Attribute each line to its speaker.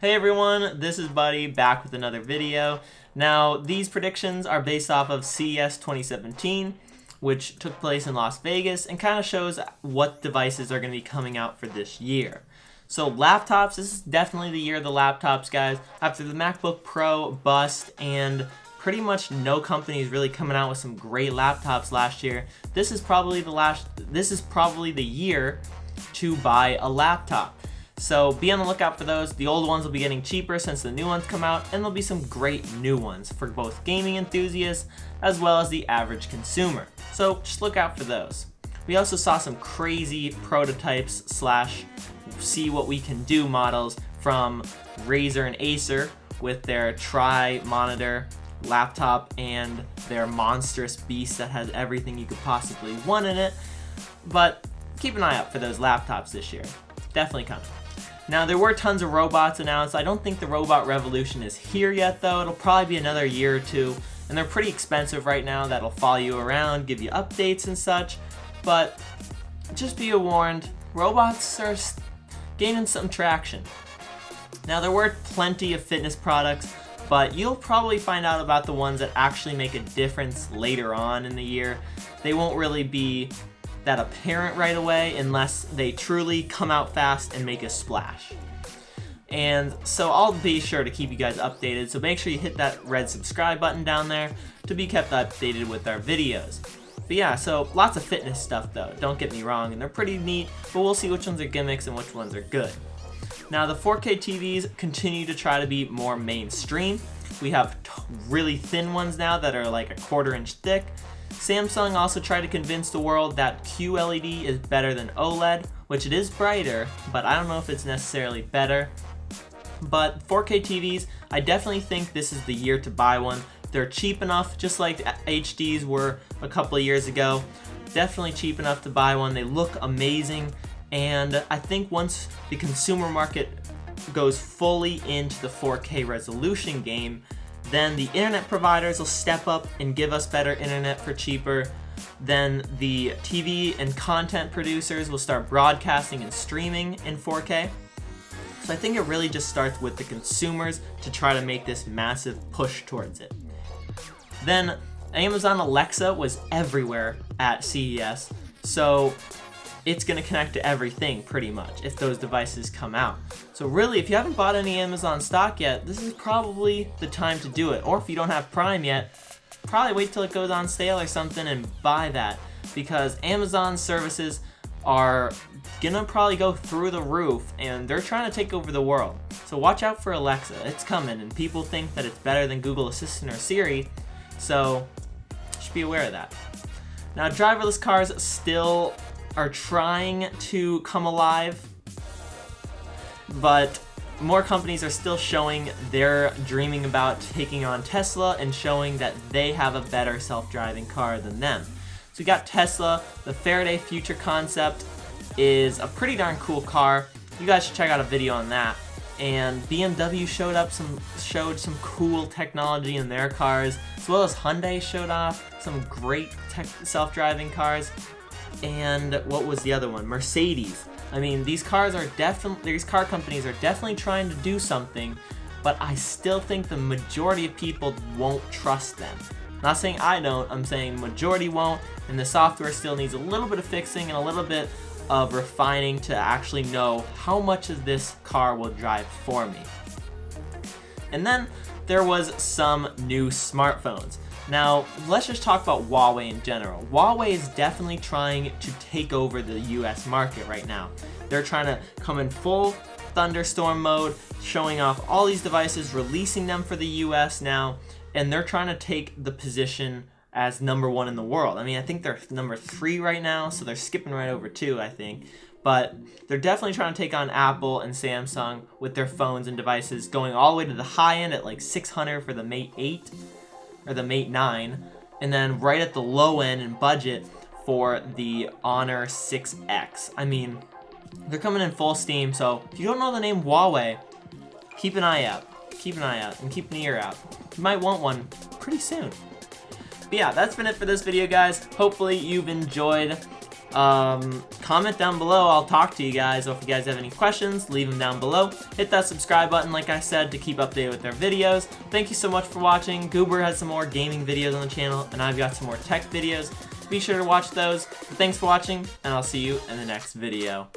Speaker 1: Hey everyone, this is Buddy back with another video. Now, these predictions are based off of CES 2017, which took place in Las Vegas and kind of shows what devices are going to be coming out for this year. So laptops, this is definitely the year of the laptops, guys. After the MacBook Pro bust and pretty much no company is really coming out with some great laptops last year, this is probably the year to buy a laptop. So be on the lookout for those. The old ones will be getting cheaper since the new ones come out, and there'll be some great new ones for both gaming enthusiasts as well as the average consumer. So just look out for those. We also saw some crazy prototypes / see what we can do models from Razer and Acer with their tri-monitor laptop and their monstrous beast that has everything you could possibly want in it. But keep an eye out for those laptops this year. Definitely coming. Now, there were tons of robots announced. I don't think the robot revolution is here yet, though. It'll probably be another year or two, and they're pretty expensive right now. That'll follow you around, give you updates and such. But just be warned, robots are gaining some traction. Now, there were plenty of fitness products, but you'll probably find out about the ones that actually make a difference later on in the year. They won't really be that apparent right away unless they truly come out fast and make a splash. And so I'll be sure to keep you guys updated, so make sure you hit that red subscribe button down there to be kept updated with our videos. But yeah, so lots of fitness stuff though, don't get me wrong, and they're pretty neat, but we'll see which ones are gimmicks and which ones are good. Now, the 4K TVs continue to try to be more mainstream. We have really thin ones now that are like a 1/4 inch thick. Samsung also tried to convince the world that QLED is better than OLED, which it is brighter, but I don't know if it's necessarily better. But 4K TVs, I definitely think this is the year to buy one. They're cheap enough, just like HDs were a couple of years ago. Definitely cheap enough to buy one. They look amazing, and I think once the consumer market goes fully into the 4K resolution game, then the internet providers will step up and give us better internet for cheaper. Then the TV and content producers will start broadcasting and streaming in 4K. So I think it really just starts with the consumers to try to make this massive push towards it. Then Amazon Alexa was everywhere at CES, so it's going to connect to everything pretty much if those devices come out. So really, if you haven't bought any Amazon stock yet, this is probably the time to do it. Or if you don't have Prime yet, probably wait till it goes on sale or something and buy that, because Amazon services are gonna probably go through the roof and they're trying to take over the world. So watch out for Alexa, it's coming, and people think that it's better than Google Assistant or Siri, so just be aware of that. Now, driverless cars still are trying to come alive, but more companies are still showing they're dreaming about taking on Tesla and showing that they have a better self-driving car than them. So we got Tesla. The Faraday Future concept is a pretty darn cool car. You guys should check out a video on that. And BMW showed some cool technology in their cars, as well as Hyundai showed off some great self-driving cars. And what was the other one? Mercedes. I mean, these car companies are definitely trying to do something, but I still think the majority of people won't trust them. Not saying I don't, I'm saying majority won't, and the software still needs a little bit of fixing and a little bit of refining to actually know how much of this car will drive for me. And then there was some new smartphones. Now, let's just talk about Huawei in general. Huawei is definitely trying to take over the US market right now. They're trying to come in full thunderstorm mode, showing off all these devices, releasing them for the US now, and they're trying to take the position as #1 in the world. I mean, I think they're #3 right now, so they're skipping right over 2, I think. But they're definitely trying to take on Apple and Samsung with their phones and devices, going all the way to the high end at like $600 for the Mate 8 or the Mate 9, and then right at the low end in budget for the Honor 6X. I mean, they're coming in full steam, so if you don't know the name Huawei, keep an eye out. Keep an eye out and keep an ear out. You might want one pretty soon. But yeah, that's been it for this video, guys. Hopefully you've enjoyed Comment down below. I'll talk to you guys. Or if you guys have any questions, leave them down below. Hit that subscribe button, like I said, to keep updated with their videos. Thank you so much for watching. Goober has some more gaming videos on the channel, and I've got some more tech videos. Be sure to watch those. Thanks for watching, and I'll see you in the next video.